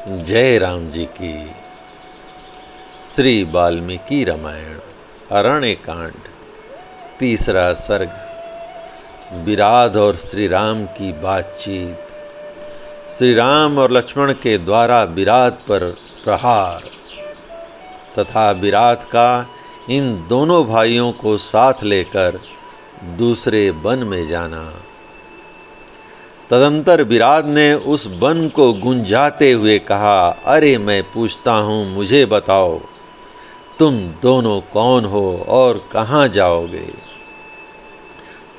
जय राम जी की। श्री वाल्मीकि रामायण अरण्य कांड, तीसरा सर्ग। विराध और श्री राम की बातचीत। श्री राम और लक्ष्मण के द्वारा विराध पर प्रहार तथा विराध का इन दोनों भाइयों को साथ लेकर दूसरे वन में जाना। तदंतर विराध ने उस वन को गुंजाते हुए कहा, अरे मैं पूछता हूँ, मुझे बताओ, तुम दोनों कौन हो और कहाँ जाओगे?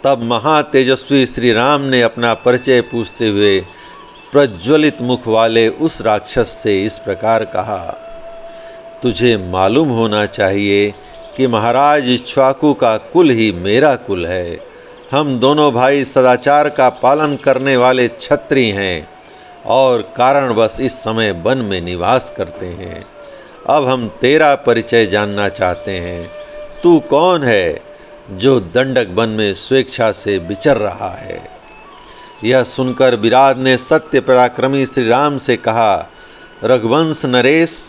तब महातेजस्वी श्री राम ने अपना परिचय पूछते हुए प्रज्वलित मुख वाले उस राक्षस से इस प्रकार कहा, तुझे मालूम होना चाहिए कि महाराज इक्ष्वाकु का कुल ही मेरा कुल है। हम दोनों भाई सदाचार का पालन करने वाले क्षत्रिय हैं और कारणवश इस समय वन में निवास करते हैं। अब हम तेरा परिचय जानना चाहते हैं। तू कौन है जो दंडक वन में स्वेच्छा से विचर रहा है? यह सुनकर विराध ने सत्य पराक्रमी श्री राम से कहा, रघुवंश नरेश,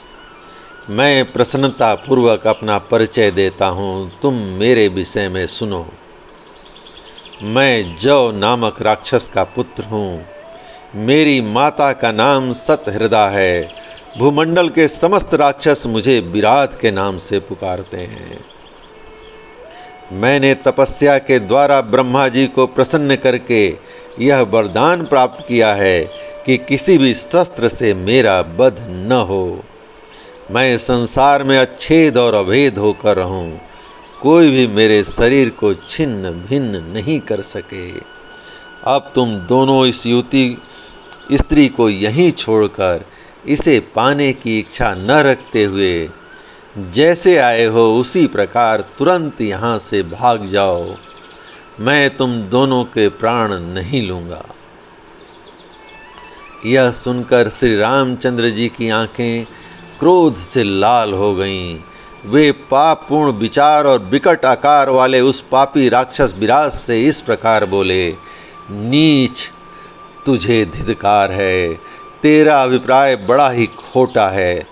मैं प्रसन्नता पूर्वक अपना परिचय देता हूँ, तुम मेरे विषय में सुनो। मैं जौ नामक राक्षस का पुत्र हूँ। मेरी माता का नाम सतहृदा है। भूमंडल के समस्त राक्षस मुझे विराध के नाम से पुकारते हैं। मैंने तपस्या के द्वारा ब्रह्मा जी को प्रसन्न करके यह वरदान प्राप्त किया है कि किसी भी शस्त्र से मेरा वध न हो। मैं संसार में अच्छेद और अभेद होकर रहूं। कोई भी मेरे शरीर को छिन्न भिन्न नहीं कर सके। अब तुम दोनों इस युवती स्त्री को यहीं छोड़कर इसे पाने की इच्छा न रखते हुए जैसे आए हो उसी प्रकार तुरंत यहाँ से भाग जाओ। मैं तुम दोनों के प्राण नहीं लूँगा। यह सुनकर श्री रामचंद्र जी की आंखें क्रोध से लाल हो गईं। वे पापपूर्ण विचार और विकट आकार वाले उस पापी राक्षस विराध से इस प्रकार बोले, नीच, तुझे धिक्कार है। तेरा अभिप्राय बड़ा ही खोटा है।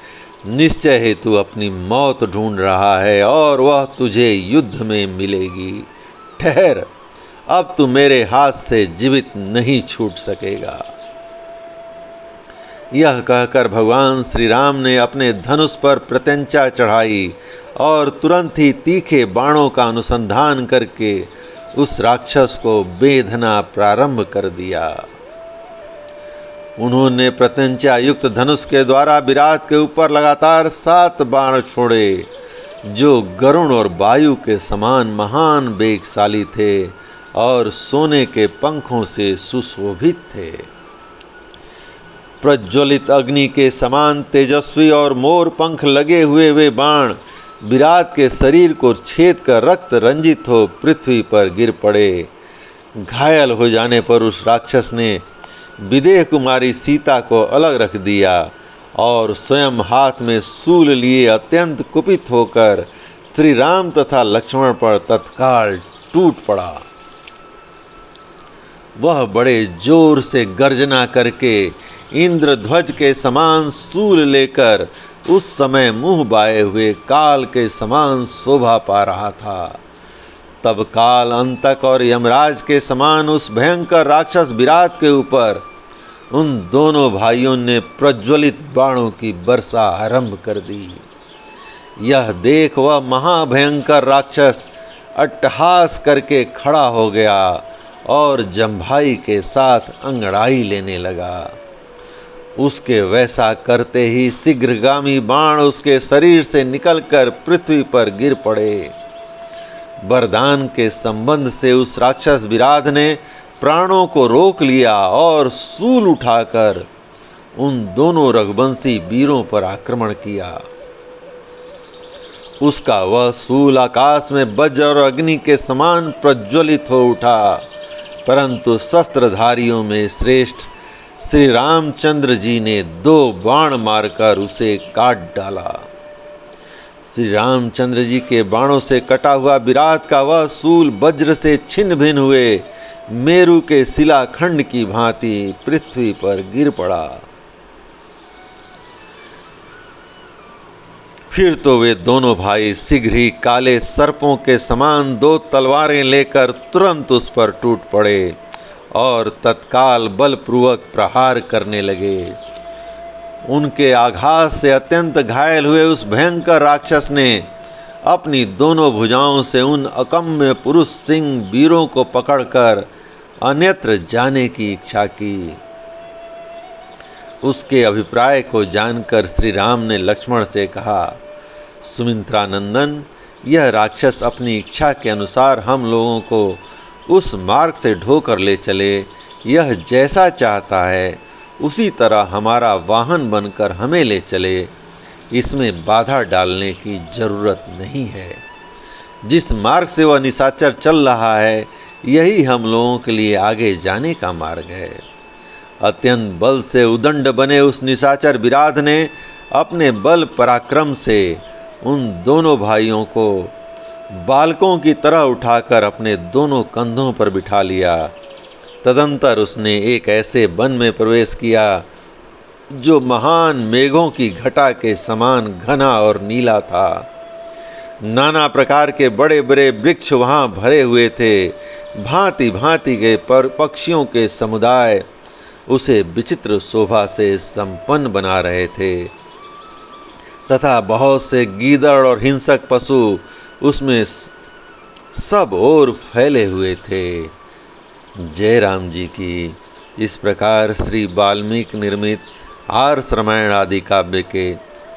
निश्चय ही तू अपनी मौत ढूंढ रहा है और वह तुझे युद्ध में मिलेगी। ठहर, अब तू मेरे हाथ से जीवित नहीं छूट सकेगा। यह कहकर भगवान श्री राम ने अपने धनुष पर प्रत्यंचा चढ़ाई और तुरंत ही तीखे बाणों का अनुसंधान करके उस राक्षस को बेधना प्रारंभ कर दिया। उन्होंने प्रत्यंचा युक्त धनुष के द्वारा विराध के ऊपर लगातार 7 बाण छोड़े, जो गरुण और वायु के समान महान वेगशाली थे और सोने के पंखों से सुशोभित थे। प्रज्वलित अग्नि के समान तेजस्वी और मोर पंख लगे हुए वे बाण विराध के शरीर को छेद कर रक्त रंजित हो पृथ्वी पर गिर पड़े। घायल हो जाने पर उस राक्षस ने विदेह कुमारी सीता को अलग रख दिया और स्वयं हाथ में शूल लिए अत्यंत कुपित होकर श्री राम तथा लक्ष्मण पर तत्काल टूट पड़ा। वह बड़े जोर से गर्जना करके इंद्रध्वज के समान शूल लेकर उस समय मुंह बाए हुए काल के समान शोभा पा रहा था। तब काल अंतक और यमराज के समान उस भयंकर राक्षस विराध के ऊपर उन दोनों भाइयों ने प्रज्वलित बाणों की वर्षा आरंभ कर दी। यह देख वह महाभयंकर राक्षस अट्टहास करके खड़ा हो गया और जम्भाई के साथ अंगड़ाई लेने लगा। उसके वैसा करते ही शीघ्रगामी बाण उसके शरीर से निकलकर पृथ्वी पर गिर पड़े। वरदान के संबंध से उस राक्षस विराध ने प्राणों को रोक लिया और शूल उठाकर उन दोनों रघुवंशी वीरों पर आक्रमण किया। उसका वह शूल आकाश में वज्र और अग्नि के समान प्रज्वलित हो उठा, परंतु शस्त्रधारियों में श्रेष्ठ श्री रामचंद्र जी ने 2 बाण मारकर उसे काट डाला। श्री रामचंद्र जी के बाणों से कटा हुआ विराध का वह शूल वज्र से छिन्न भिन्न हुए मेरु के शिलाखंड की भांति पृथ्वी पर गिर पड़ा। फिर तो वे दोनों भाई शीघ्र ही काले सर्पों के समान 2 तलवारें लेकर तुरंत उस पर टूट पड़े और तत्काल बलपूर्वक प्रहार करने लगे। उनके आघात से अत्यंत घायल हुए उस भयंकर राक्षस ने अपनी दोनों भुजाओं से उन अकम्य पुरुष सिंह वीरों को पकड़कर अन्यत्र जाने की इच्छा की। उसके अभिप्राय को जानकर श्री राम ने लक्ष्मण से कहा, सुमित्रा नंदन, यह राक्षस अपनी इच्छा के अनुसार हम लोगों को उस मार्ग से ढोकर ले चले। यह जैसा चाहता है उसी तरह हमारा वाहन बनकर हमें ले चले। इसमें बाधा डालने की जरूरत नहीं है। जिस मार्ग से वह निशाचर चल रहा है यही हम लोगों के लिए आगे जाने का मार्ग है। अत्यंत बल से उदंड बने उस निशाचर विराध ने अपने बल पराक्रम से उन दोनों भाइयों को बालकों की तरह उठाकर अपने दोनों कंधों पर बिठा लिया। तदंतर उसने एक ऐसे वन में प्रवेश किया जो महान मेघों की घटा के समान घना और नीला था। नाना प्रकार के बड़े बड़े वृक्ष वहां भरे हुए थे। भांति भांति के पक्षियों के समुदाय उसे विचित्र शोभा से संपन्न बना रहे थे तथा बहुत से गीदड़ और हिंसक पशु उसमें सब ओर फैले हुए थे। जय राम जी की। इस प्रकार श्री वाल्मीकि निर्मित आर्ष रामायण आदि काव्य के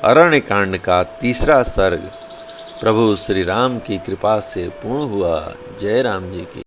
अरण्य कांड का 3रा सर्ग प्रभु श्री राम की कृपा से पूर्ण हुआ। जय राम जी की।